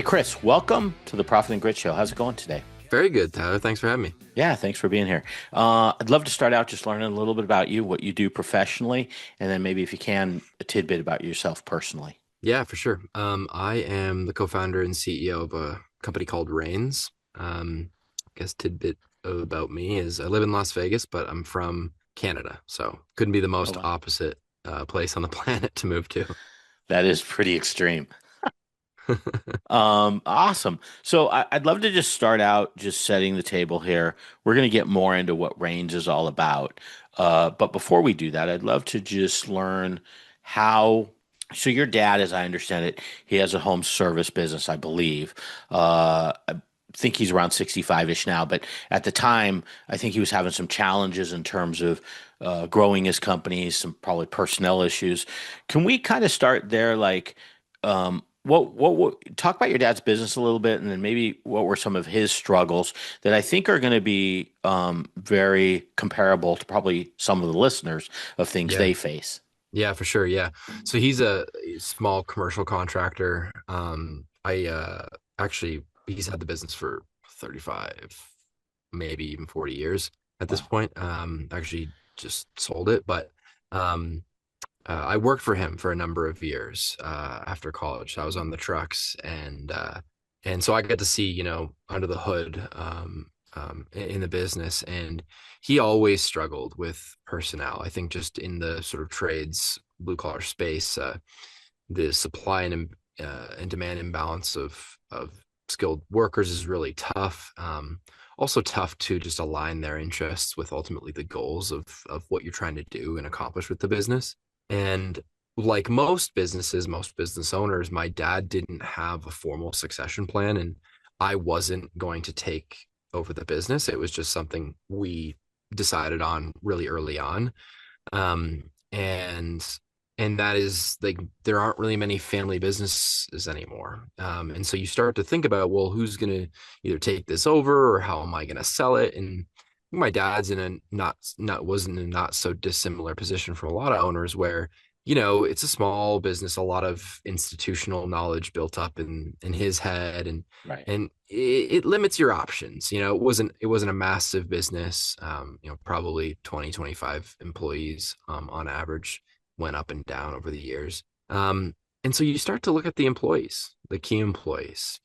Hey, Chris, welcome to the Profit and Grit Show. How's it going today? Very good, Tyler. Thanks for having me. Yeah, thanks for being here. I'd love to start out just learning a little bit about you, what you do professionally, and then maybe if you can, a tidbit about yourself personally. Yeah, for sure. I am the co-founder and CEO of a company called Reins. I guess tidbit about me is I live in Las Vegas, but I'm from Canada, so couldn't be the Oh, most wow. opposite place on the planet to move to. That is pretty extreme. Awesome. So I'd love to just start out just setting the table here. We're going to get more into what range is all about. But before we do that, I'd love to just learn how. So your dad, as I understand it, he has a home service business, I believe. I think he's around 65-ish now, but at the time, I think he was having some challenges in terms of growing his company, some probably personnel issues. Can we kind of start there, like? What talk about your dad's business a little bit, and then maybe what were some of his struggles that I think are going to be very comparable to probably some of the listeners of things Yeah, they face. yeah, for sure. Yeah. So he's a small commercial contractor. I actually he's had the business for 35, maybe even 40 years at this Wow. point. Actually just sold it, but um I worked for him for a number of years after college. I was on the trucks, and so I got to see, under the hood in the business. And he always struggled with personnel. I think just in the sort of trades, blue collar space, the supply and demand imbalance of skilled workers is really tough. Also tough to just align their interests with ultimately the goals of what you're trying to do and accomplish with the business. And like most businesses, most business owners, my dad didn't have a formal succession plan, and I wasn't going to take over the business. It was just something we decided on really early on. And that is like there aren't really many family businesses anymore. And so you start to think about, well, who's going to either take this over or how am I going to sell it? And my dad's in a not wasn't in a not so dissimilar position from a lot of owners where it's a small business, a lot of institutional knowledge built up in his head, and Right. it limits your options. It wasn't a massive business. Probably 20-25 employees on average, went up and down over the years. And so you start to look at the employees, the key employees,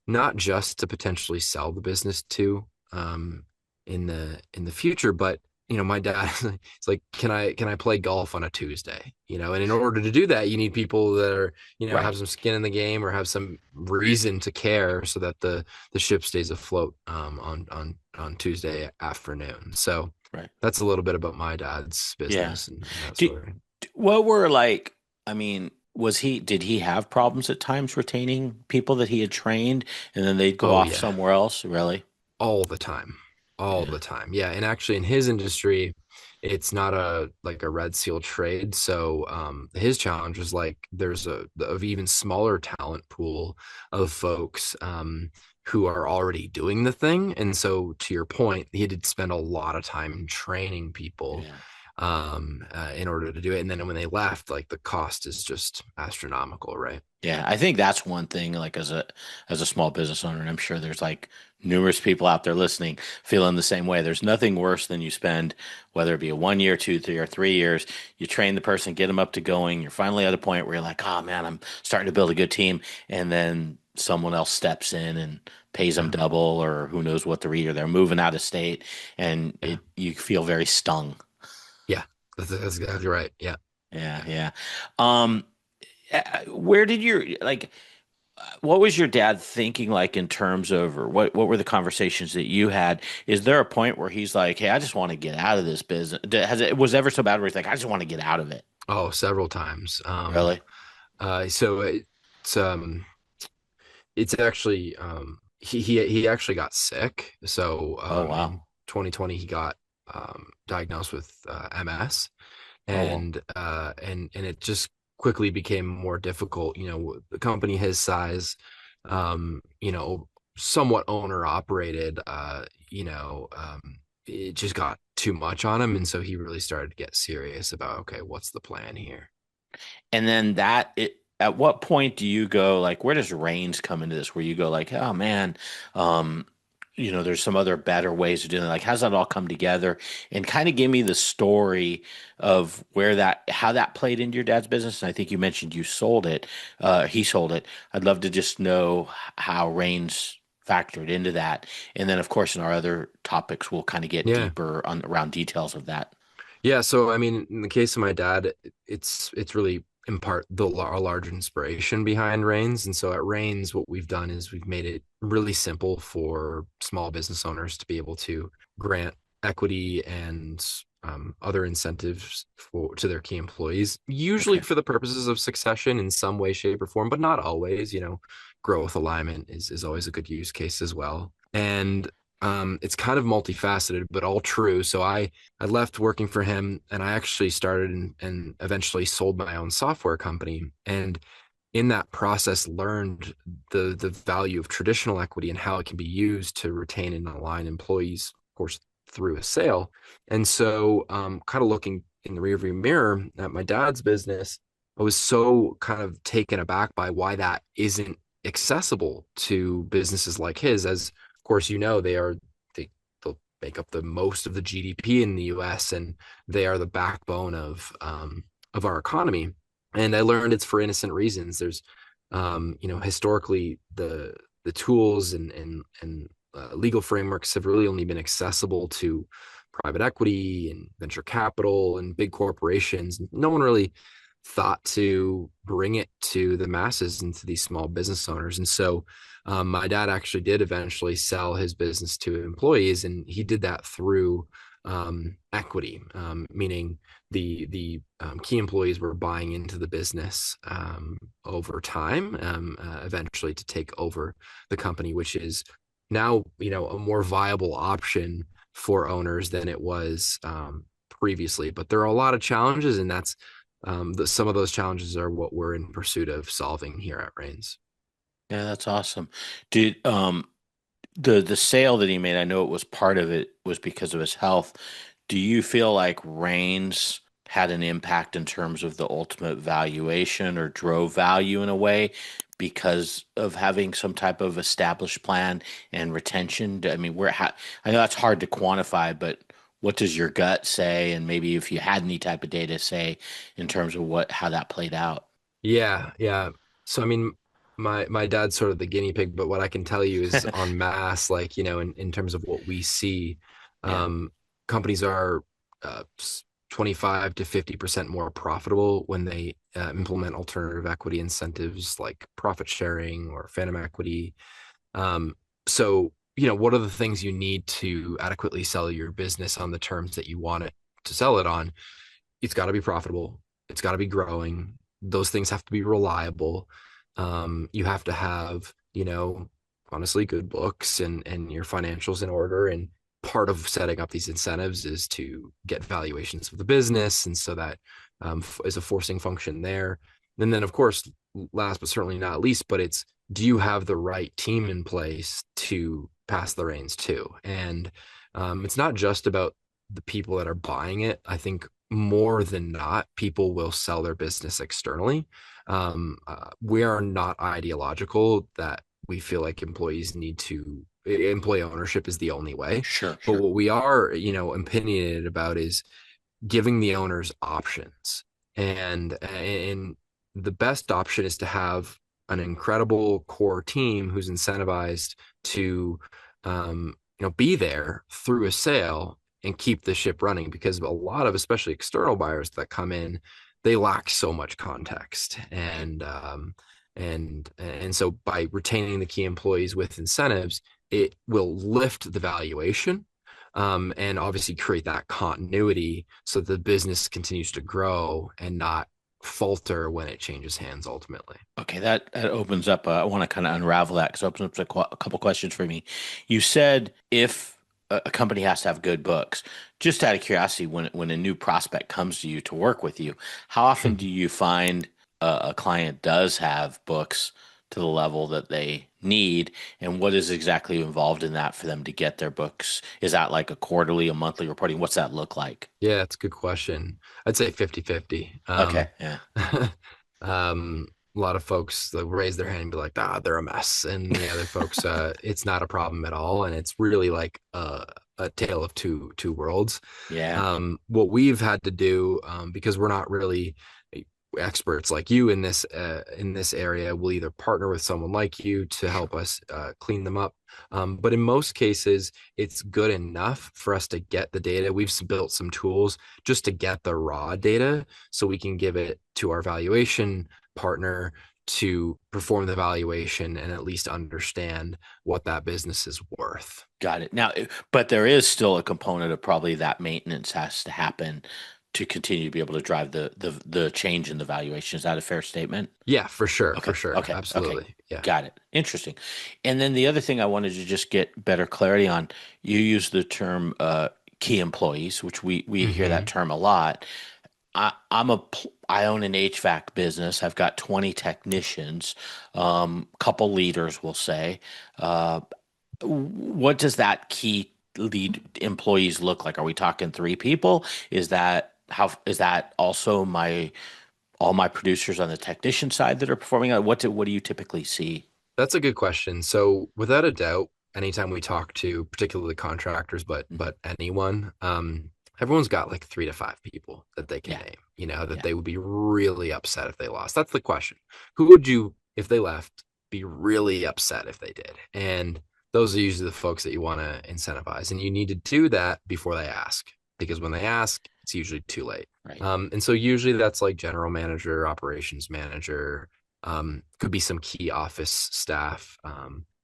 not just to potentially sell the business to in the future, but my dad it's like, can I play golf on a Tuesday? And in order to do that, you need people that are, Right. have some skin in the game or have some reason to care so that the ship stays afloat on Tuesday afternoon. So Right. that's a little bit about my dad's Yeah. business and that Do, sort of. what were like, I mean, did he have problems at times retaining people that he had trained and then they'd go Oh off yeah, somewhere else? Really? all the time, all Yeah. the time. Yeah, and actually in his industry, it's not a like a red seal trade. So his challenge is like there's a of even smaller talent pool of folks who are already doing the thing. And so to your point, he did spend a lot of time training people Yeah. in order to do it. And then when they left, like the cost is just astronomical, right? Yeah, I think that's one thing, like as a small business owner, and I'm sure there's like numerous people out there listening feeling the same way. There's nothing worse than you spend, whether it be a 1 year, 2, 3, or 3 years, you train the person, get them up to going, you're finally at a point where you're like, oh man, I'm starting to build a good team, and then someone else steps in and pays them Yeah. double, or who knows what the reader, they're moving out of state, and Yeah. it you feel very stung. Yeah. That's exactly right. Yeah. Yeah, yeah. Um, where did your like? What was your dad thinking like in terms of, or what were the conversations that you had? Is there a point where he's like, "Hey, I just want to get out of this business"? Has it was ever so bad where he's like, "I just want to get out of it"? Oh, several times. Really? So it's it's actually he actually got sick. So Oh in wow. 2020 he got diagnosed with MS, Oh well. and it just quickly became more difficult. The company his size, somewhat owner operated. It just got too much on him, and so he really started to get serious about, okay, what's the plan here? And then that it. at what point do you go like where does Reins come into this? Where you go like, oh man, um, there's some other better ways of doing it. Like, how's that all come together? And kind of give me the story of where that how that played into your dad's business. And I think you mentioned you sold it. He sold it. I'd love to just know how Reins factored into that. And then of course in our other topics we'll kind of get Yeah. deeper on around details of that. Yeah, so I mean, in the case of my dad, it's really in part a large inspiration behind Reins. And so at Reins, what we've done is we've made it really simple for small business owners to be able to grant equity and other incentives to their key employees, usually Okay. for the purposes of succession in some way, shape, or form, but not always. Growth alignment is always a good use case as well. And it's kind of multifaceted, but all true. So I left working for him and I actually started and eventually sold my own software company. And in that process, learned the value of traditional equity and how it can be used to retain and align employees, of course, through a sale. And so, kind of looking in the rearview mirror at my dad's business, I was so kind of taken aback by why that isn't accessible to businesses like his. As of course, they'll make up the most of the GDP in the U.S. and they are the backbone of our economy. And I learned it's for innocent reasons. There's, historically the tools and legal frameworks have really only been accessible to private equity and venture capital and big corporations. No one really thought to bring it to the masses and to these small business owners. And so my dad actually did eventually sell his business to employees, and he did that through equity, meaning the key employees were buying into the business over time, eventually to take over the company, which is now a more viable option for owners than it was previously. But there are a lot of challenges, and that's some of those challenges are what we're in pursuit of solving here at Reins. Yeah, that's awesome. Did the sale that he made, I know it was part of it was because of his health. Do you feel like Reigns had an impact in terms of the ultimate valuation or drove value in a way because of having some type of established plan and retention? I mean, I know that's hard to quantify, but what does your gut say? And maybe if you had any type of data say in terms of how that played out. Yeah, yeah. So I mean, my dad's sort of the guinea pig, but what I can tell you is en masse, like, in terms of what we see, Yeah, um, companies are 25 to 50% more profitable when they implement alternative equity incentives like profit sharing or phantom equity. Um, so, what are the things you need to adequately sell your business on the terms that you want it to sell it on? It's got to be profitable. It's got to be growing. Those things have to be reliable. You have to have, honestly, good books and your financials in order. And part of setting up these incentives is to get valuations of the business. And so that is a forcing function there. And then, of course, last but certainly not least, but it's do you have the right team in place to pass the reins to? And it's not just about the people that are buying it. I think more than not, people will sell their business externally. We are not ideological that we feel like employee ownership is the only way. sure, But sure. what we are, opinionated about is giving the owners options. And the best option is to have an incredible core team who's incentivized to be there through a sale and keep the ship running, because a lot of especially external buyers that come in, they lack so much context. And so by retaining the key employees with incentives, it will lift the valuation, and obviously create that continuity so that the business continues to grow and not falter when it changes hands ultimately. Okay, that opens up. I want to kind of unravel that because it opens up a couple questions for me. You said if a company has to have good books, just out of curiosity, when a new prospect comes to you to work with you, how often do you find a client does have books to the level that they need, and what is exactly involved in that for them to get their books? Is that like a quarterly, a monthly reporting? What's that look like? Yeah, it's a good question. I'd say 50-50. Okay, yeah, Um, a lot of folks they'll raise their hand and be like, ah, they're a mess. And the other folks, it's not a problem at all. And it's really like a tale of two worlds. Yeah. What we've had to do, because we're not really experts like you in this area, we'll either partner with someone like you to help us clean them up. But in most cases, it's good enough for us to get the data. We've built some tools just to get the raw data so we can give it to our valuation partner to perform the valuation and at least understand what that business is worth. Got it. Now, but there is still a component of probably that maintenance has to happen to continue to be able to drive the change in the valuation. Is that a fair statement? Yeah, for Okay. sure. Okay. Okay. Absolutely. Yeah. Got it. Interesting. And then the other thing I wanted to just get better clarity on, you use the term key employees, which we hear that Hmm. term a lot. I own an HVAC business. I've got 20 technicians, couple leaders, we'll say. Uh, what does that key lead employees look like? Are we talking three people? Is that also my all my producers on the technician side that are performing? What do you typically see? That's a good question. So, without a doubt, anytime we talk to particularly contractors, Mhm. but anyone, everyone's got like 3 to 5 people that they can Yeah, name. You know that yeah, they would be really upset if they lost. That's the question. Who would you, if they left, be really upset if they did? And those are usually the folks that you want to incentivize, and you need to do that before they ask, because when they ask, it's usually too late. right, And so usually that's like general manager, operations manager, could be some key office staff.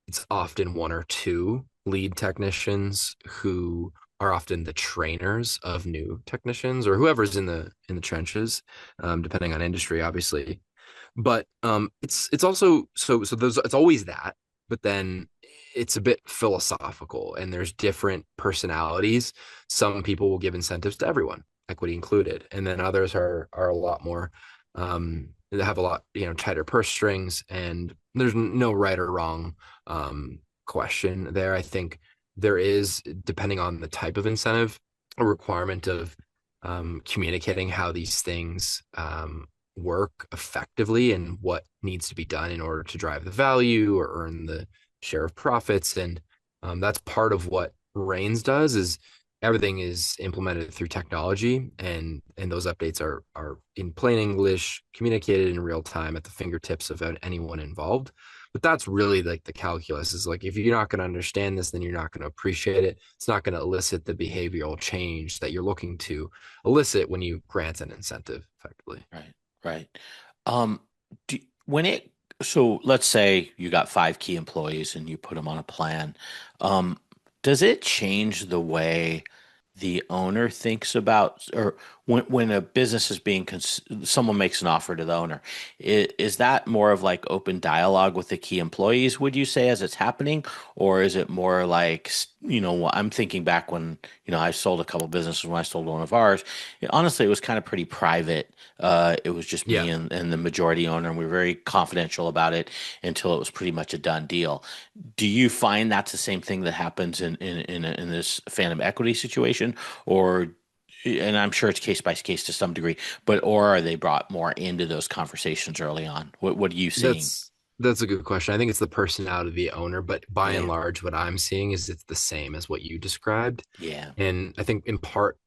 It's often one or two lead technicians who are often the trainers of new technicians or whoever's in the trenches, depending on industry, obviously. But it's also so there's it's always that, but then it's a bit philosophical, and there's different personalities. Some people will give incentives to everyone, equity included, and then others are a lot more they have a lot tighter purse strings, and there's no right or wrong question there. I think there is, depending on the type of incentive, a requirement of communicating how these things work effectively and what needs to be done in order to drive the value or earn the share of profits. And that's part of what Reins does is everything is implemented through technology, and those updates are in plain English, communicated in real time at the fingertips of anyone involved. But that's really like the calculus is like, if you're not going to understand this, then you're not going to appreciate it. It's not going to elicit the behavioral change that you're looking to elicit when you grant an incentive effectively. right, right. Um, when it so let's say you got five key employees and you put them on a plan. Um, does it change the way the owner thinks about, or when a business is someone makes an offer to the owner, is that more of like open dialogue with the key employees, would you say, as it's happening? Or is it more like, I'm thinking back when, I sold a couple businesses when I sold one of ours. Honestly, it was kind of pretty private. It was just me Yeah, and the majority owner, and we were very confidential about it until it was pretty much a done deal. Do you find that's the same thing that happens in this phantom equity situation, or and I'm sure it's case by case to some degree, but or are they brought more into those conversations early on? What are you seeing? that's that's a good question. I think it's the personality of the owner, but by and Yeah, large, what I'm seeing is it's the same as what you described. yeah, And I think in part,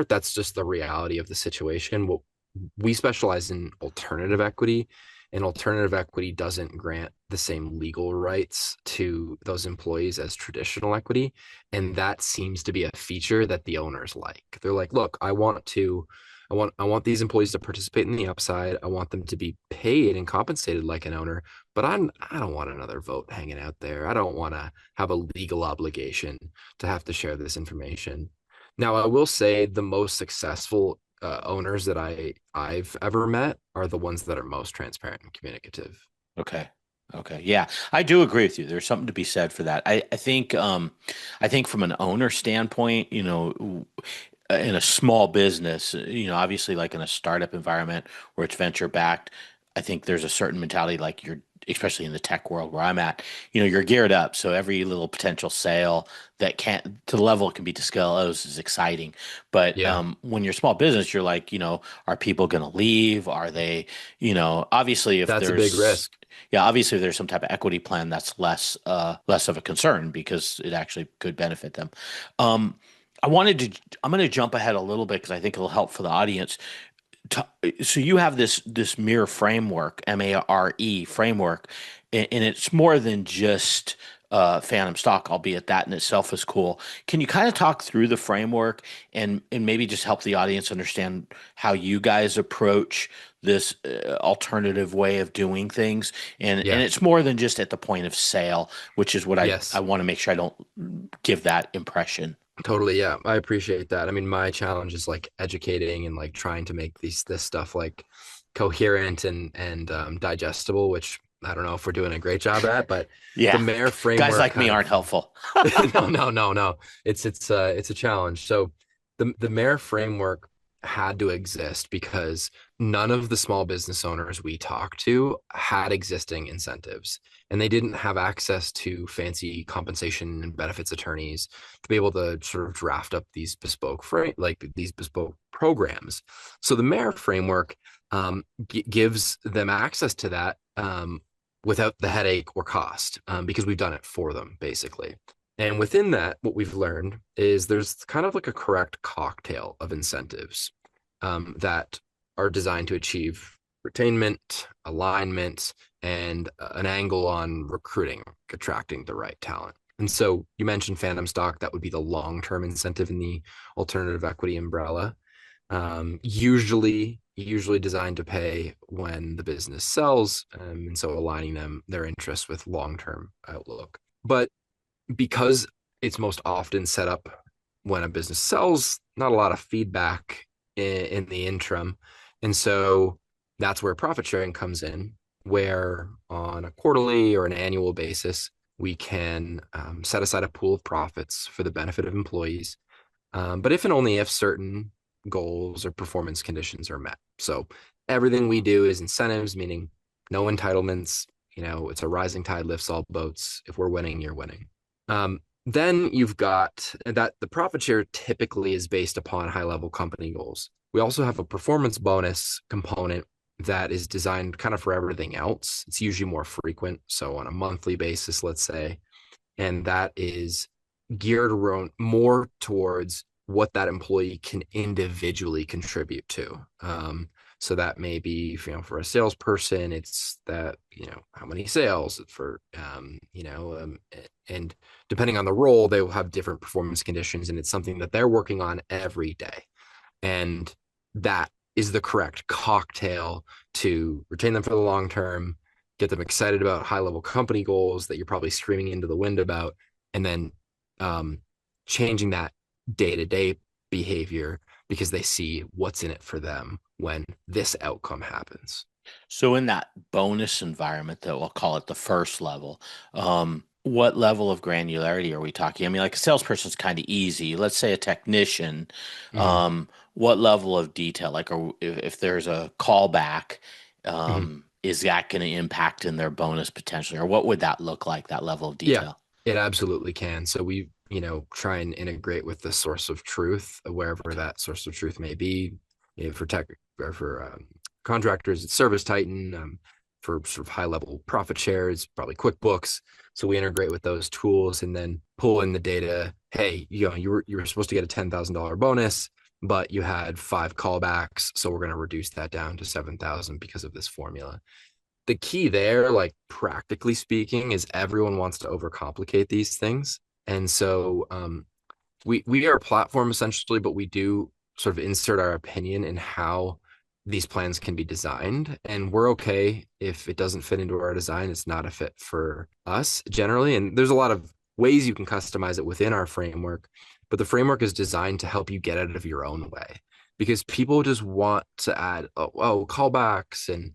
that's just the reality of the situation. What we specialize in alternative equity, and alternative equity doesn't grant the same legal rights to those employees as traditional equity. And that seems to be a feature that the owners like. They're like, look, I want these employees to participate in the upside. I want them to be paid and compensated like an owner, but I don't want another vote hanging out there. I don't want to have a legal obligation to have to share this information. Now, I will say the most successful owners that I've ever met are the ones that are most transparent and communicative. okay. Okay. Yeah, I do agree with you. There's something to be said for that. I think from an owner standpoint, in a small business, obviously like in a startup environment where it's venture backed, I think there's a certain mentality like especially in the tech world where I'm at, you're geared up. So every little potential sale that can't to the level it can be disclosed is exciting. But Yeah, when you're a small business, you're like, are people going to leave? Are they, obviously if that's a big there's risk. yeah, obviously if there's some type of equity plan that's less of a concern because it actually could benefit them. Um, I'm going to jump ahead a little bit because I think it'll help for the audience. So you have this mirror framework, MARE framework, and it's more than just phantom stock, albeit that in itself is cool. Can you kind of talk through the framework and maybe just help the audience understand how you guys approach this alternative way of doing things? And Yeah. it's more than just at the point of sale, which is what I Yes. want to make sure I don't give that impression. Totally. Yeah. I appreciate that. I mean, my challenge is like educating and like trying to make this stuff like coherent and digestible, which I don't know if we're doing a great job at, but the Yeah, Mayor guys framework like me kind of aren't helpful. no. It's a challenge. So the Mayor framework had to exist because none of the small business owners we talked to had existing incentives, and they didn't have access to fancy compensation and benefits attorneys to be able to sort of draft up these these bespoke programs. So the Mayor framework gives them access to that without the headache or cost because we've done it for them basically. And within that, what we've learned is there's kind of like a correct cocktail of incentives that are designed to achieve retainment, alignment, and an angle on recruiting, attracting the right talent. And so you mentioned phantom stock, that would be the long term incentive in the alternative equity umbrella. Usually designed to pay when the business sells, and so aligning their interests with long term outlook. But because it's most often set up when a business sells, not a lot of feedback in the interim. And so that's where profit sharing comes in, where on a quarterly or an annual basis, we can set aside a pool of profits for the benefit of employees. But if and only if certain goals or performance conditions are met. So everything we do is incentives, meaning no entitlements. It's a rising tide lifts all boats. If we're winning, you're winning. Then you've got that the profit share typically is based upon high level company goals. We also have a performance bonus component that is designed kind of for everything else. It's usually more frequent. So on a monthly basis, let's say, and that is geared around more towards what that employee can individually contribute to. So that may be, for a salesperson, it's that, how many sales for, and depending on the role, they will have different performance conditions, and it's something that they're working on every day. And that is the correct cocktail to retain them for the long term, get them excited about high level company goals that you're probably screaming into the wind about, and then um, changing that day to day behavior because they see what's in it for them when this outcome happens. So in that bonus environment, that we'll call it the first level, what level of granularity are we talking? I mean, like a salesperson's kind of easy. Let's say a technician, Mm-hmm. what level of detail, like, if there's a callback, Mm-hmm. is that going to impact in their bonus potentially, or what would that look like, that level of Yeah, detail? it absolutely can. So we, try and integrate with the source of truth, wherever Okay. that source of truth may be. For tech or for contractors, it's Service Titan. For sort of high level profit shares, probably QuickBooks. So we integrate with those tools and then pull in the data. Hey, you were supposed to get a $10,000 bonus, but you had 5 callbacks, so we're going to reduce that down to 7,000 because of this formula. The key there, like practically speaking, is everyone wants to overcomplicate these things. And so we are a platform essentially, but we do sort of insert our opinion in how these plans can be designed. And we're okay if it doesn't fit into our design. It's not a fit for us generally. And there's a lot of ways you can customize it within our framework, but the framework is designed to help you get out of your own way because people just want to add callbacks and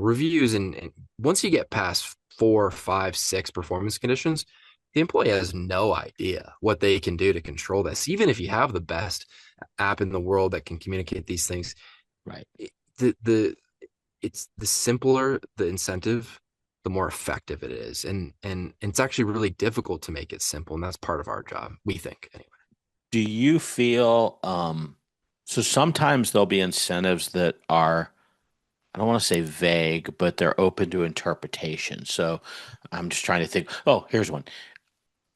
reviews and once you get past 4, 5, 6 performance conditions, the employee has no idea what they can do to control this. Even if you have the best app in the world that can communicate these things, Right. the it's the simpler the incentive, the more effective it is. And it's actually really difficult to make it simple. And that's part of our job, we think anyway. Do you feel so sometimes there'll be incentives that are, I don't want to say vague, but they're open to interpretation. So I'm just trying to think, oh, here's one.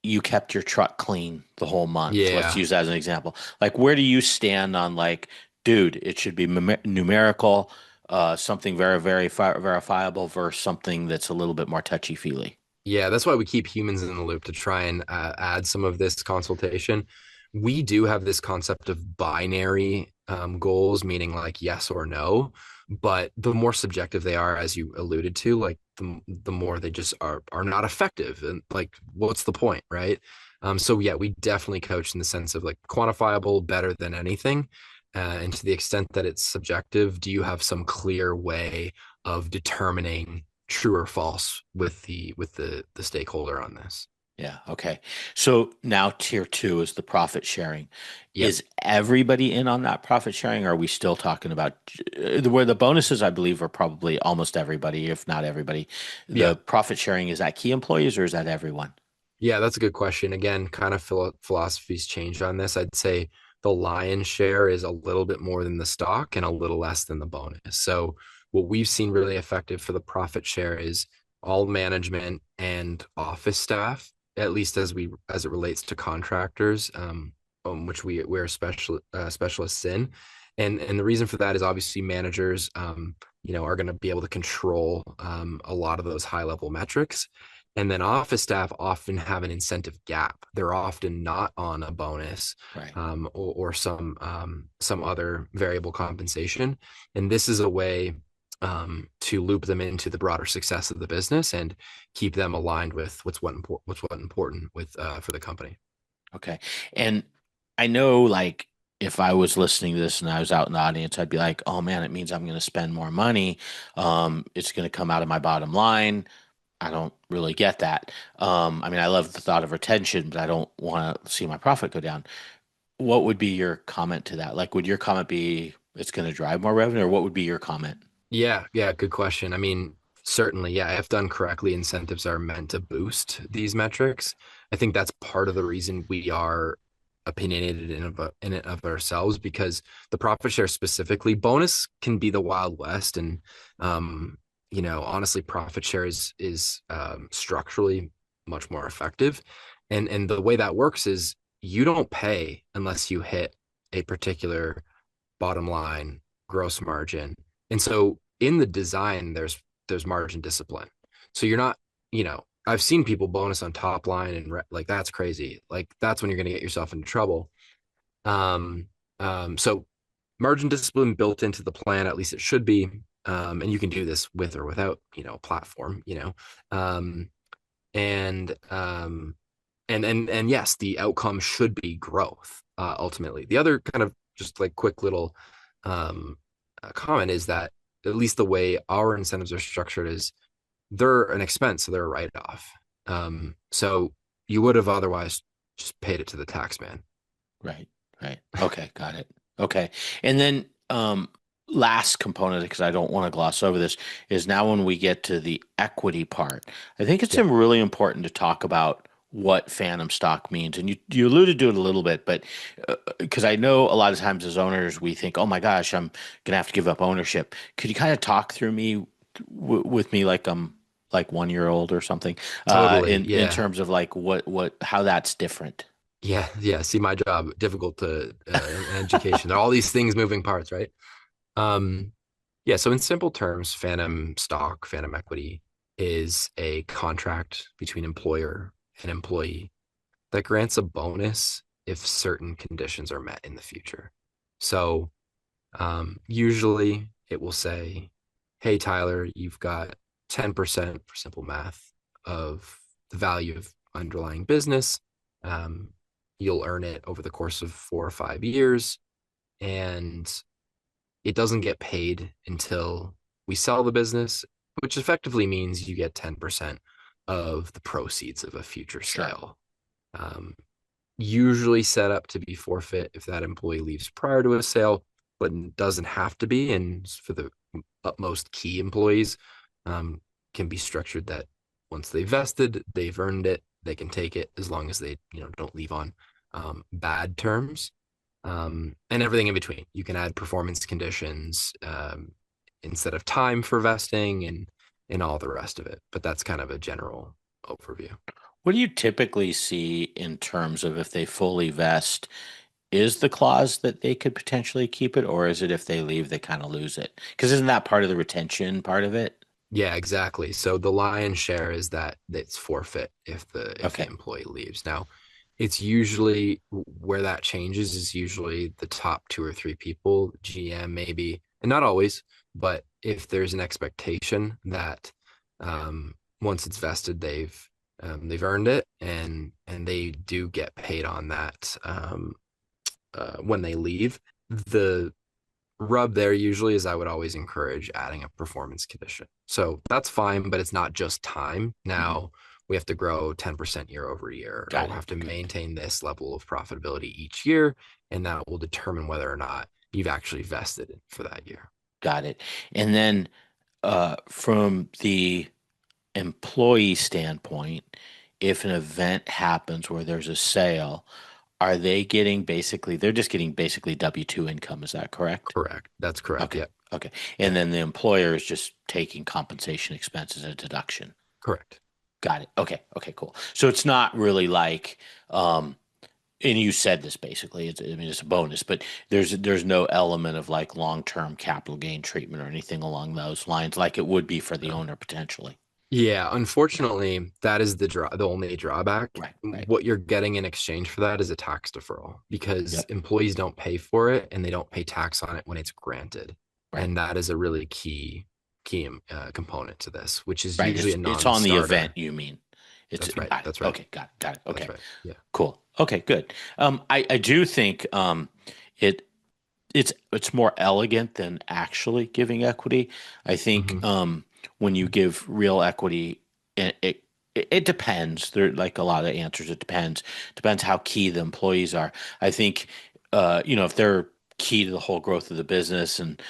You kept your truck clean the whole month. Let's Yeah. use that as an example. Like, where do you stand on like, dude, it should be numerical, something very, very verifiable versus something that's a little bit more touchy-feely? Yeah, that's why we keep humans in the loop to try and add some of this consultation. We do have this concept of binary goals, meaning like yes or no. But the more subjective they are, as you alluded to, like the more they just are not effective. And like, what's the point, right? So yeah, we definitely coach in the sense of like quantifiable, better than anything. And to the extent that it's subjective, do you have some clear way of determining true or false with the stakeholder on this? Yeah. Okay. So now tier two is the profit sharing. Yep. Is everybody in on that profit sharing? Or are we still talking about where the bonuses, I believe, are probably almost everybody, if not everybody. Yeah. The profit sharing, is that key employees or is that everyone? Yeah, that's a good question. Again, kind of philosophies change on this. I'd say the lion's share is a little bit more than the stock and a little less than the bonus. So what we've seen really effective for the profit share is all management and office staff, at least as it relates to contractors, which we're specialists in. And the reason for that is obviously managers, are going to be able to control a lot of those high level metrics. And then office staff often have an incentive gap. They're often not on a bonus Right. or some other variable compensation. And this is a way to loop them into the broader success of the business and keep them aligned with what's what important with for the company. Okay. And I know, like, if I was listening to this and I was out in the audience, I'd be like, oh man, it means I'm going to spend more money. It's going to come out of my bottom line. I don't really get that. I mean, I love the thought of retention, but I don't want to see my profit go down. What would be your comment to that? Like, would your comment be it's going to drive more revenue, or what would be your comment? Yeah, yeah, good question. I mean, certainly, yeah, if done correctly, incentives are meant to boost these metrics. I think that's part of the reason we are opinionated in it of ourselves because the profit share specifically, bonus can be the Wild West, and honestly, profit share is structurally much more effective, and the way that works is you don't pay unless you hit a particular bottom line gross margin. And so in the design, there's margin discipline. So you're not, I've seen people bonus on top line and like that's crazy. Like that's when you're going to get yourself into trouble. Um, so margin discipline built into the plan, at least it should be. And you can do this with or without, platform, um, and and yes, the outcome should be growth ultimately. The other kind of just like quick little um, comment is that at least the way our incentives are structured is they're an expense, so they're a write-off. So you would have otherwise just paid it to the tax man. Right, right. Okay, got it. Okay. And then last component, because I don't want to gloss over this, is now when we get to the equity part. I think it's Yeah, really important to talk about what phantom stock means. And you alluded to it a little bit, but because I know a lot of times as owners, we think, oh my gosh, I'm gonna have to give up ownership. Could you kind of talk through me with me like I'm like 1 year old or something, totally. in Yeah. terms of like what how that's different? Yeah. Yeah. See, my job, difficult to education. There are all these things, moving parts, right? Um, yeah. So in simple terms, phantom stock, phantom equity is a contract between employer and employee that grants a bonus if certain conditions are met in the future. So usually it will say, hey, Tyler, you've got 10% for simple math of the value of underlying business. Um, you'll earn it over the course of 4 or 5 years, and it doesn't get paid until we sell the business, which effectively means you get 10% of the proceeds of a future Sure. sale. Um, Usually set up to be forfeit if that employee leaves prior to a sale, but doesn't have to be. And for the utmost key employees, um, can be structured that once they've vested, they've earned it, they can take it as long as they, don't leave on bad terms, and everything in between. You can add performance conditions, instead of time for vesting, and all the rest of it. But that's kind of a general overview. What do you typically see in terms of if they fully vest? Is the clause that they could potentially keep it, or is it if they leave, they kind of lose it? Because isn't that part of the retention part of it? Yeah, exactly. So the lion's share is that it's forfeit if the Okay. employee leaves. Now, it's usually where that changes is usually the top two or three people, GM maybe, and not always, but if there's an expectation that, once it's vested, they've earned it, and they do get paid on that, when they leave. The rub there usually is I would always encourage adding a performance condition. So that's fine, but it's not just time. Hmm. Now we have to grow 10% year over year, or Got we'll it. have to Okay. maintain this level of profitability each year. And that will determine whether or not you've actually vested for that year. Got it. And then from the employee standpoint, if an event happens where there's a sale, are they getting basically, they're just getting basically W-2 income, is that correct? Correct. That's correct. Okay. Yep. Okay. And Yep. then the employer is just taking compensation expenses and deduction. Correct. Got it. Okay. Okay, cool. So it's not really like, um, and you said this basically, I mean, it's a bonus, but there's no element of like long-term capital gain treatment or anything along those lines, like it would be for the No. owner potentially. Yeah, Yeah. unfortunately, that is the only drawback. Right. Right. What you're getting in exchange for that is a tax deferral, because Yep. employees don't pay for it and they don't pay tax on it when it's granted. Right. And that is a really key component to this, which is Right. usually a It's on the event, non-starter. you mean. It's That's right. got it. That's right. Okay, got it. Got it. That's Okay. right. Yeah. Cool. Okay, good. I do think it it's more elegant than actually giving equity. I think Hmm. when you give real equity, it depends. There like a lot of answers. It depends. Depends how key the employees are. I think if they're key to the whole growth of the business and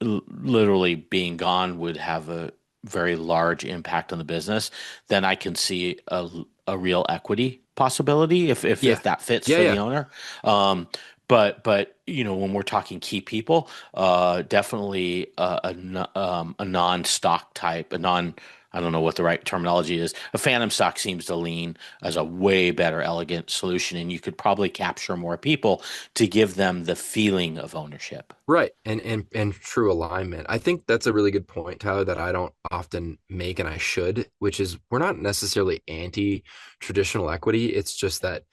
literally being gone would have a very large impact on the business, then I can see a real equity possibility if Yeah. that fits Yeah. for the Yeah. owner. Um, but when we're talking key people, definitely a non-stock type, a non I don't know what the right terminology is. A phantom stock seems to lean as a way better, elegant solution, and you could probably capture more people to give them the feeling of ownership. Right. And true alignment. I think that's a really good point, Tyler, that I don't often make, and I should, which is we're not necessarily anti traditional equity. It's just that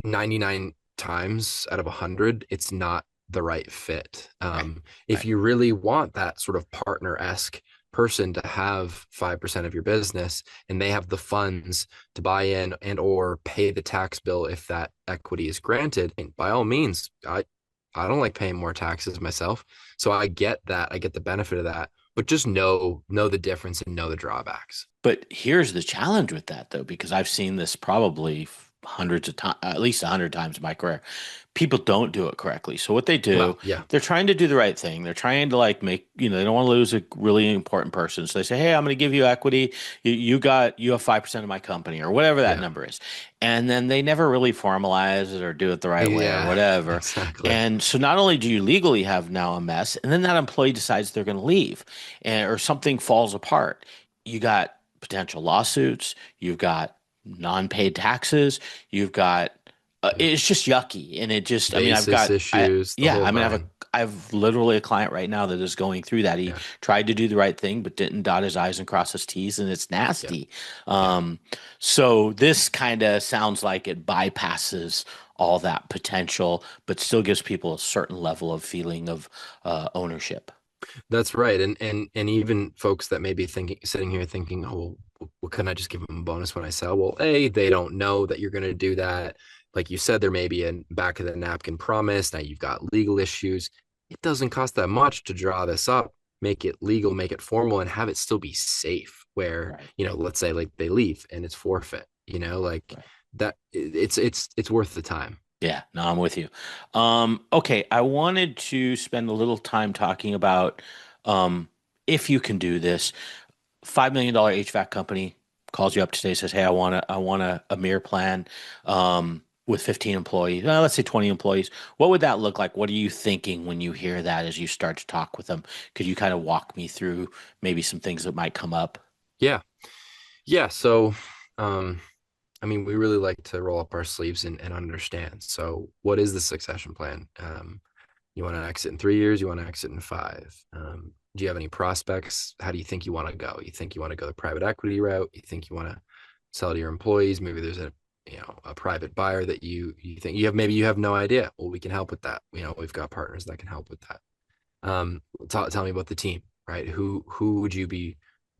99 times out of 100, it's not the right fit. Right. If Right. you really want that sort of partner-esque person to have 5% of your business, and they have the funds to buy in and or pay the tax bill if that equity is granted, by all means, I don't like paying more taxes myself. So I get that. I get the benefit of that. But just know the difference and know the drawbacks. But here's the challenge with that, though, because I've seen this probably hundreds of times, at least 100 times in my career. People don't do it correctly. So what they do, Well, yeah, they're trying to do the right thing. They're trying to like make, they don't want to lose a really important person. So they say, hey, I'm going to give you equity. You have 5% of my company or whatever that yeah, number is. And then they never really formalize it or do it the right way or yeah, whatever. exactly. And so not only do you legally have now a mess, and then that employee decides they're going to leave or something falls apart. You got potential lawsuits, you've got non-paid taxes, you've got Yep. it's just yucky. And it just, I mean, Basis issues, the yeah, whole I mean, nine. I've literally a client right now that is going through that. He Yeah, tried to do the right thing, but didn't dot his I's and cross his T's, and it's yeah, nasty. yeah. Um, so this kind of sounds like it bypasses all that potential, but still gives people a certain level of feeling of ownership. That's right. And even folks that may be thinking, sitting here thinking, oh, well, couldn't I just give them a bonus when I sell? Well, A, they don't know that you're going to do that. Like you said, there may be a back of the napkin promise. Now you've got legal issues. It doesn't cost that much to draw this up, make it legal, make it formal, and have it still be safe. Where, Right. let's say like they leave and it's forfeit, like Right. that. It's worth the time. Yeah, no, I'm with you. Okay, I wanted to spend a little time talking about if you can do this, $5 million HVAC company calls you up today, says, "Hey, I want a mere plan with 15 employees. Let's say 20 employees. What would that look like? What are you thinking when you hear that as you start to talk with them? Could you kind of walk me through maybe some things that might come up?" Yeah. Yeah. So, um, I mean, we really like to roll up our sleeves and understand. So, what is the succession plan? You want to exit in 3 years? You want to exit in five? Do you have any prospects? How do you think you want to go? You think you want to go the private equity route? You think you want to sell to your employees? Maybe there's a private buyer that you think you have. Maybe you have no idea. Well, we can help with that. We've got partners that can help with that. Tell me about the team, right? Who would you be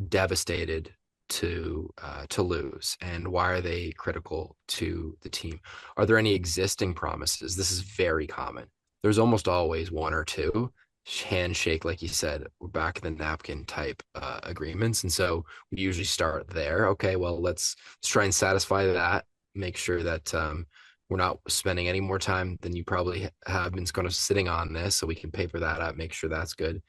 devastated to lose, and why are they critical to the team? Are there any existing promises? This is very common. There's almost always one or two handshake, like you said, we're back in the napkin type agreements, and so we usually start there. Okay, well let's try and satisfy that. Make sure that we're not spending any more time than you probably have been going to sitting on this, so we can paper that up, make sure that's good,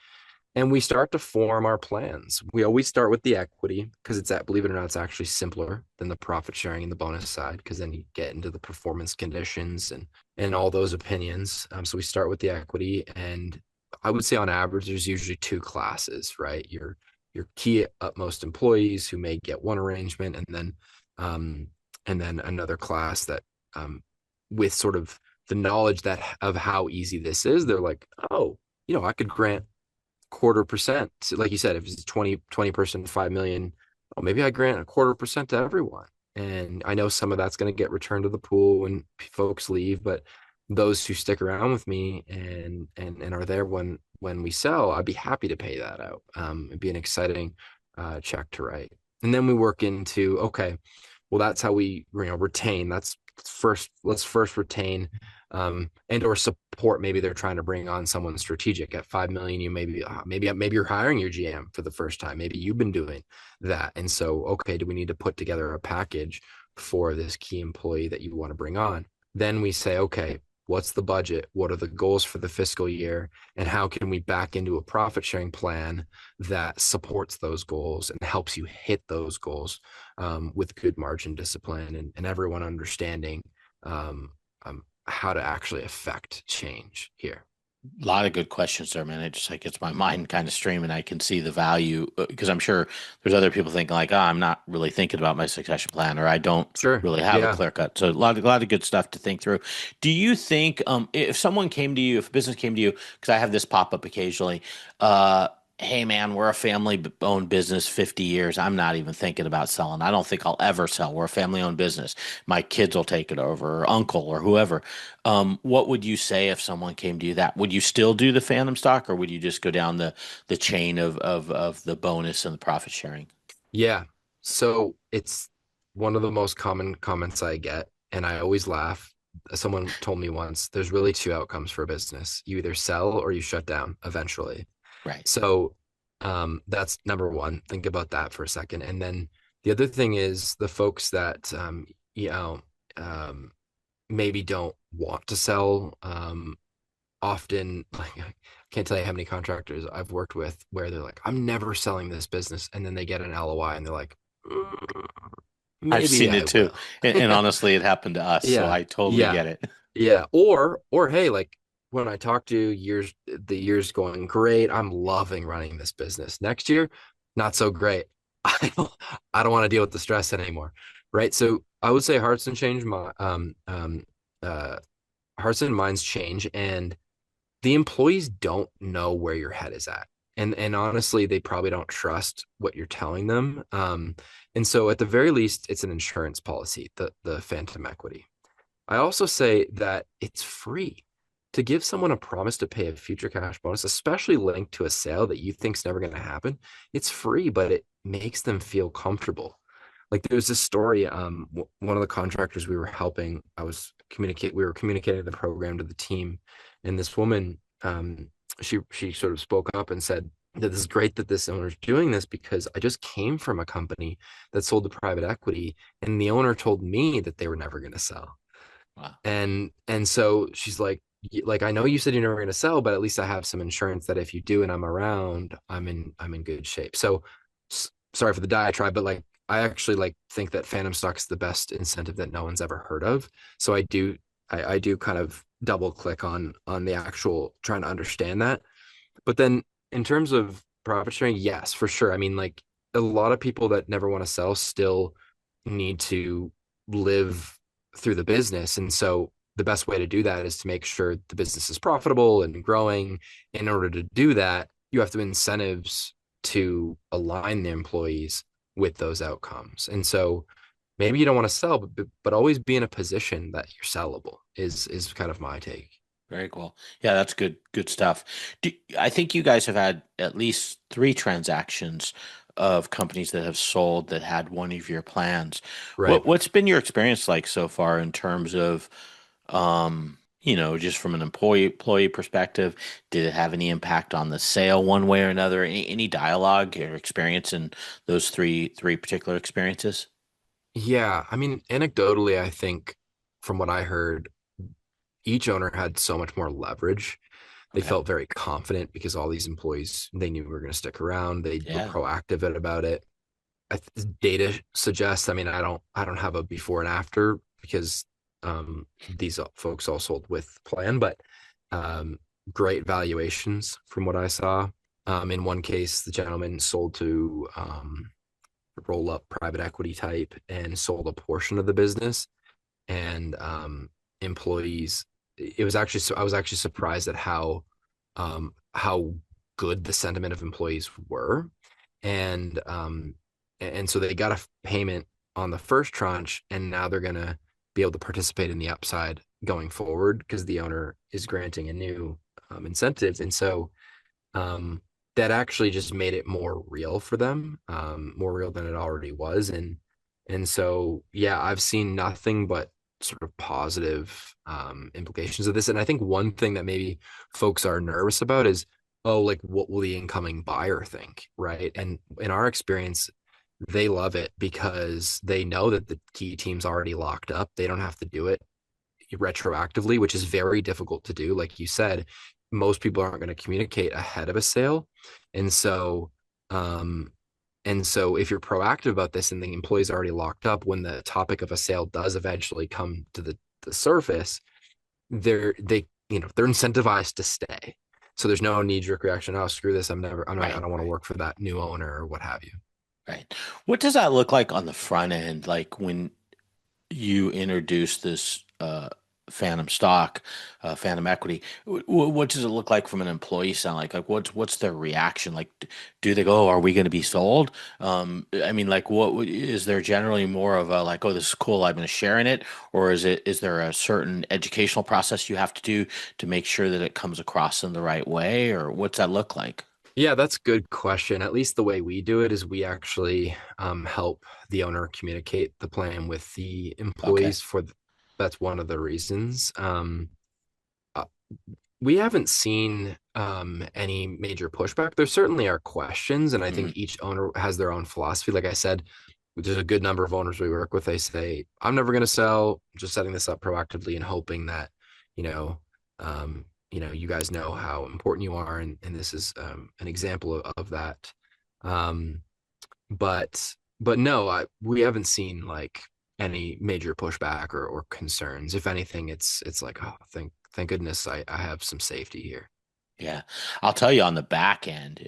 and we start to form our plans. We always start with the equity because it's that, believe it or not, it's actually simpler than the profit sharing and the bonus side, because then you get into the performance conditions and all those opinions. So we start with the equity, and I would say on average there's usually two classes, right? Your key utmost employees who may get one arrangement, um, and then another class that with sort of the knowledge that of how easy this is, they're like, oh, I could grant quarter percent. So like you said, if it's 20% 5 million, well, maybe I grant a quarter% to everyone. And I know some of that's going to get returned to the pool when folks leave, but those who stick around with me and are there when we sell, I'd be happy to pay that out. It'd be an exciting check to write. And then we work into, okay, well, that's how we retain. That's first. Let's first retain and or support. Maybe they're trying to bring on someone strategic at 5 million. You maybe you're hiring your GM for the first time. Maybe you've been doing that, and so okay, do we need to put together a package for this key employee that you want to bring on? Then we say, okay, what's the budget? What are the goals for the fiscal year? And how can we back into a profit sharing plan that supports those goals and helps you hit those goals with good margin discipline and everyone understanding um, how to actually affect change here. A lot of good questions there, man. It just like gets my mind kind of streaming. I can see the value because I'm sure there's other people thinking like, "Oh, I'm not really thinking about my succession plan, or I don't Sure. really have a Yeah. clear cut." So a lot of good stuff to think through. Do you think if someone came to you, if a business came to you, because I have this pop up occasionally, uh, "Hey, man, we're a family-owned business, 50 years. I'm not even thinking about selling. I don't think I'll ever sell. We're a family-owned business. My kids will take it over, or uncle, or whoever." What would you say if someone came to you that? Would you still do the phantom stock, or would you just go down the chain of the bonus and the profit sharing? Yeah. So it's one of the most common comments I get, and I always laugh. Someone told me once, there's really two outcomes for a business. You either sell or you shut down eventually. Right. So that's number one. Think about that for a second. And then the other thing is the folks that um, maybe don't want to sell. Often, like, I can't tell you how many contractors I've worked with where they're like, I'm never selling this business. And then they get an LOI and they're like, "Mm, I've maybe seen I it too. will." And honestly, it happened to us, so Yeah. I totally Yeah. get it. Yeah. Or hey, like when I talk to the year's going great. I'm loving running this business. Next year, not so great. I don't want to deal with the stress anymore. Right. So I would say uh hearts and minds change, and the employees don't know where your head is at. And honestly, they probably don't trust what you're telling them. And so at the very least, it's an insurance policy, the phantom equity. I also say that it's free to give someone a promise to pay a future cash bonus, especially linked to a sale that you think's never going to happen. It's free, but it makes them feel comfortable. Like there was this story. One of the contractors we were helping, we were communicating the program to the team, and this woman, she sort of spoke up and said that this is great that this owner's doing this because I just came from a company that sold to private equity, and the owner told me that they were never going to sell. Wow. And so she's like, like I know you said you're never going to sell, but at least I have some insurance that if you do and I'm around, I'm in good shape. So sorry for the diatribe, but like I actually like think that phantom stock is the best incentive that no one's ever heard of. So I do kind of double click on the actual trying to understand that. But then in terms of profit sharing, yes, for sure. I mean, like a lot of people that never want to sell still need to live through the business. And so the best way to do that is to make sure the business is profitable and growing. In order to do that, you have to incentives to align the employees with those outcomes. And so maybe you don't want to sell, but always be in a position that you're sellable is kind of my take. Very cool. Yeah, that's good stuff. I think you guys have had at least three transactions of companies that have sold that had one of your plans. Right. What's been your experience like so far in terms of, just from an employee perspective? Did it have any impact on the sale one way or another? Any dialogue or experience in those three particular experiences? Yeah, I mean, anecdotally, I think from what I heard, each owner had so much more leverage. They Okay. felt very confident because all these employees they knew were going to stick around. They were Yeah. proactive about it. Data suggests. I mean, I don't have a before and after because these folks all sold with plan, but um, great valuations from what I saw. In one case, the gentleman sold to roll up private equity type and sold a portion of the business and employees. It was actually I was actually surprised at how good the sentiment of employees were, and so they got a payment on the first tranche, and now they're gonna be able to participate in the upside going forward because the owner is granting a new incentive, and so um, that actually just made it more real for them, more real than it already was. And so, yeah, I've seen nothing but sort of positive implications of this. And I think one thing that maybe folks are nervous about is, oh, like what will the incoming buyer think, right? And in our experience, they love it because they know that the key team's already locked up. They don't have to do it retroactively, which is very difficult to do. Like you said, most people aren't going to communicate ahead of a sale. And so, um, if you're proactive about this and the employee's already locked up, when the topic of a sale does eventually come to the surface, they're incentivized to stay. So there's no knee jerk reaction. Oh, screw this. I'm not, I Right. don't want to work for that new owner or what have you. Right. What does that look like on the front end? Like when you introduce this phantom stock, phantom equity. What does it look like from an employee sound like what's their reaction? Like, do they go, "Oh, are we going to be sold?" I mean, like, is there generally more of a like, "Oh, this is cool, I'm going to share in it," or is there a certain educational process you have to do to make sure that it comes across in the right way, or what's that look like? Yeah, that's a good question. At least the way we do it is we actually help the owner communicate the plan with the Okay. employees that's one of the reasons. Uh, we haven't seen any major pushback. There certainly are questions, and I think Hmm. each owner has their own philosophy. Like I said, there's a good number of owners we work with. They say, "I'm never going to sell. Just setting this up proactively and hoping that, you know, you guys know how important you are, and this is an example of that." Um, but no, we haven't seen like any major pushback or concerns. If anything, it's like, oh, thank goodness I have some safety here. Yeah. I'll tell you on the back end,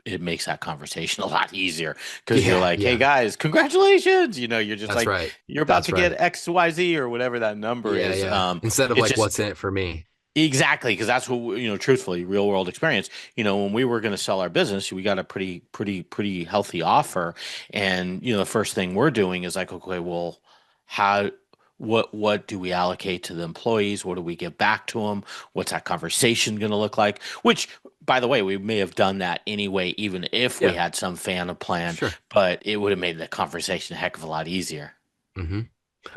it makes that conversation a lot easier because you're Yeah, like, "Hey yeah, guys, congratulations." You're just that's like right. you're about That's to get right. XYZ or whatever that number Yeah, is. yeah. Instead of It's like, just what's in it for me? exactly, because that's what, truthfully, real world experience. When we were going to sell our business, we got a pretty healthy offer. And, the first thing we're doing is like, okay, well, how, what do we allocate to the employees? What do we give back to them? What's that conversation going to look like? Which, by the way, we may have done that anyway, even if we Yeah, had some fan of plan, sure. but it would have made the conversation a heck of a lot easier. hmm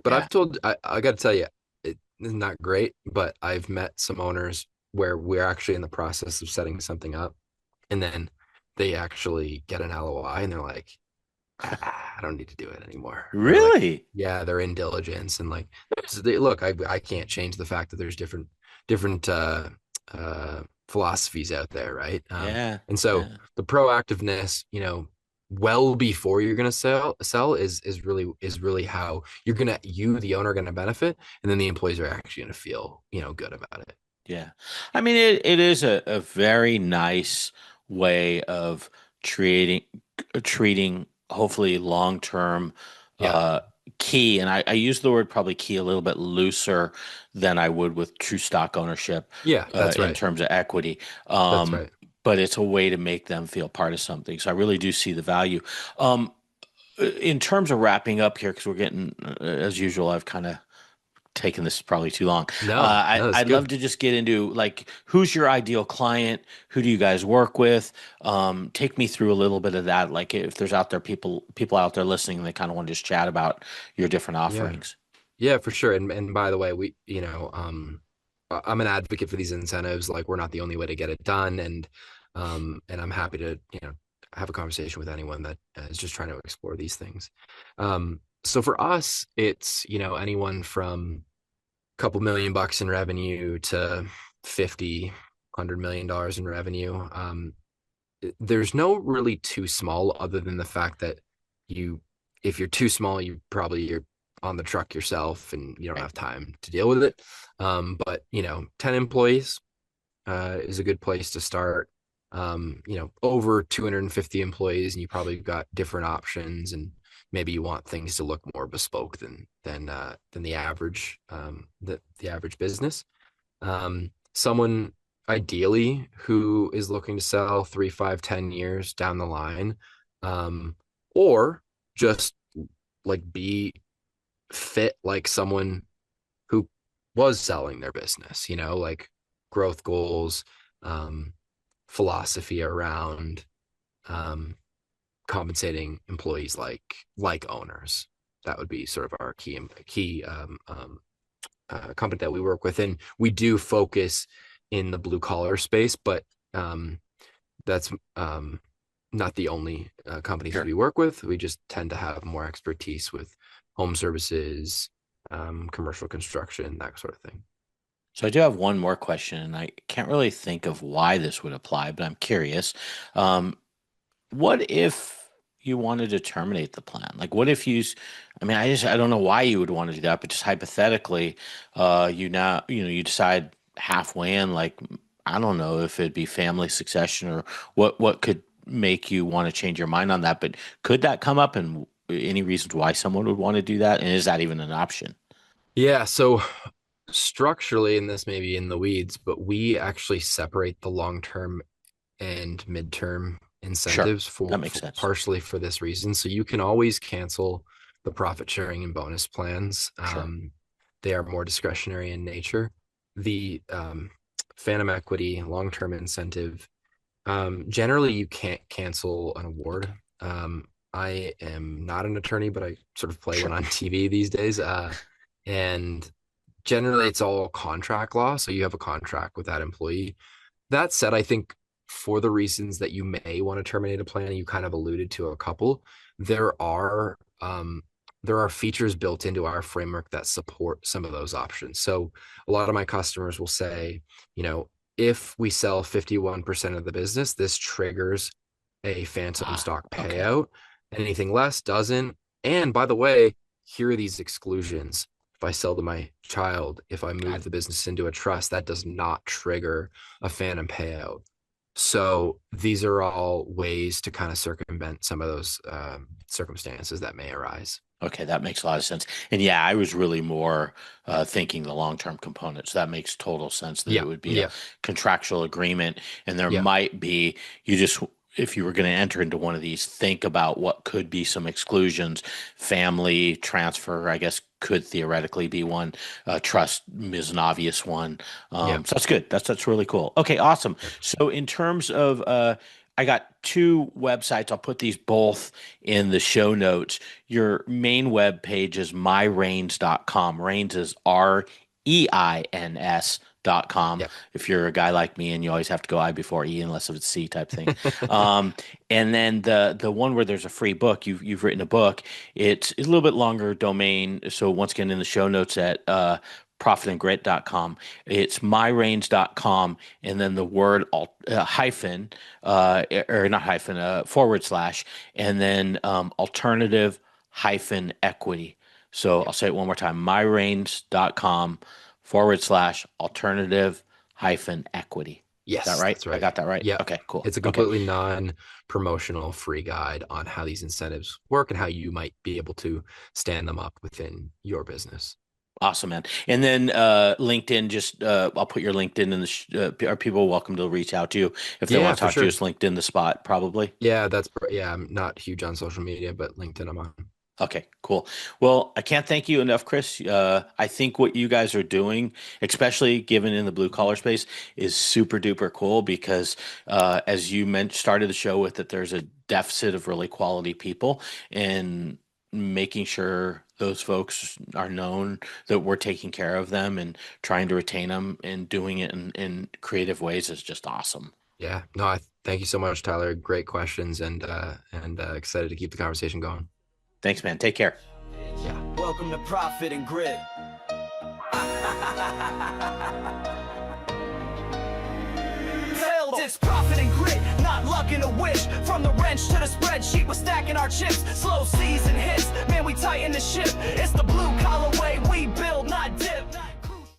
But Yeah. I got to tell you, it's not great, but I've met some owners where we're actually in the process of setting something up, and then they actually get an LOI and they're like, I don't need to do it anymore. Or like, Really? yeah, they're in diligence and like, look, I can't change the fact that there's different different philosophies out there, right? Yeah. And so Yeah. the proactiveness, well before you're going to sell is really how you the owner are going to benefit, and then the employees are actually going to feel good about it. Yeah. I mean, it is a very nice way of treating treating hopefully long-term Yeah, uh key. And I use the word probably key a little bit looser than I would with true stock ownership yeah, that's in right. terms of equity. That's right. But it's a way to make them feel part of something. So I really do see the value. In terms of wrapping up here, because we're getting, as usual, I've kind of taking this probably too long. No, no, that's I'd love good. to just get into like who's your ideal client? Who do you guys work with? Take me through a little bit of that. Like if there's out there people out there listening, they kind of want to just chat about your different Yeah. offerings. Yeah, for sure. And by the way, I'm an advocate for these incentives. Like we're not the only way to get it done, and I'm happy to have a conversation with anyone that is just trying to explore these things. So for us, it's anyone from a couple $1 million in revenue to 50, $100 million in revenue. There's no really too small other than the fact that you if you're too small you're on the truck yourself and you don't Right. have time to deal with it. But 10 employees is a good place to start. Over 250 employees and you probably got different options, and maybe you want things to look more bespoke than the average business. Someone ideally who is looking to sell 3, 5, 10 years down the line, um, or just like be fit like someone who was selling their business, like growth goals, um, philosophy around um, compensating employees like owners. That would be sort of our key company that we work with, and we do focus in the blue collar space, but um, that's not the only companies Sure. we work with. We just tend to have more expertise with home services, commercial construction, that sort of thing. So I do have one more question, and I can't really think of why this would apply, but I'm curious. Um, What if you wanted to terminate the plan? Like, what if I mean, I don't know why you would want to do that, but just hypothetically, you decide halfway in, like, I don't know if it'd be family succession or what could make you want to change your mind on that. But could that come up and any reasons why someone would want to do that? And is that even an option? Yeah, so structurally, and this may be in the weeds, but we actually separate the long term and midterm Sure. incentives That for makes sense. partially for this reason. So you can always cancel the profit sharing and bonus plans. Sure. They are more discretionary in nature. The phantom equity long term incentive, generally you can't cancel an award. Okay. I am not an attorney, but I sort of play one Sure. on TV these days. And generally it's all contract law. So you have a contract with that employee. That said, I think for the reasons that you may want to terminate a plan, you kind of alluded to a couple. There are um, there are features built into our framework that support some of those options. So a lot of my customers will say, if we sell 51% of the business, this triggers a phantom Ah, stock okay. payout. Anything less doesn't. And by the way, here are these exclusions. If I sell to my child, if I Got move it. the business into a trust, that does not trigger a phantom payout. So these are all ways to kind of circumvent some of those circumstances that may arise. Okay, that makes a lot of sense. And yeah, I was really more thinking the long-term component. So that makes total sense that it Yeah, would be a yeah, contractual agreement. And there yeah, might be, you just, if you were going to enter into one of these, think about what could be some exclusions. Family transfer, I guess, could theoretically be one. Trust is an obvious one. yeah, So that's good. That's really cool. Okay, awesome. yeah, for sure. So in terms of, I got two websites. I'll put these both in the show notes. Your main web page is myreins.com. Reins is Reins.com. Yeah. If you're a guy like me and you always have to go I before E unless it's C type thing. Um, and then the one where there's a free book, you've written a book. It's a little bit longer domain. So once again, in the show notes at profitandgrit.com. It's myrange.com, and then the word hyphen, or not hyphen, forward slash, and then alternative hyphen equity. So Yep. I'll say it one more time, myrange.com forward slash alternative hyphen equity. Is that Yes, right? that's I right. got that right? Yep. Okay, cool. It's a Okay. completely non-promotional free guide on how these incentives work and how you might be able to stand them up within your business. Awesome, man. And then LinkedIn, just I'll put your LinkedIn in the are people welcome to reach out to you if they Yeah, want to for talk to you? sure. Is LinkedIn the spot, probably? Yeah, yeah, I'm not huge on social media, but LinkedIn I'm on. Okay, cool. Well, I can't thank you enough, Chris. I think what you guys are doing, especially given in the blue collar space, is super duper cool because, as you mentioned, started the show with that there's a deficit of really quality people, and making sure those folks are known that we're taking care of them and trying to retain them and doing it in creative ways is just awesome. Yeah, no, I thank you so much, Tyler. Great questions and excited to keep the conversation going. Thanks, man. Take care. Yeah. Welcome to Profit and Grit. It's profit and grit, not luck and a wish. From the wrench to the spreadsheet, we're stacking our chips. Slow season hits, man, we tighten the ship. It's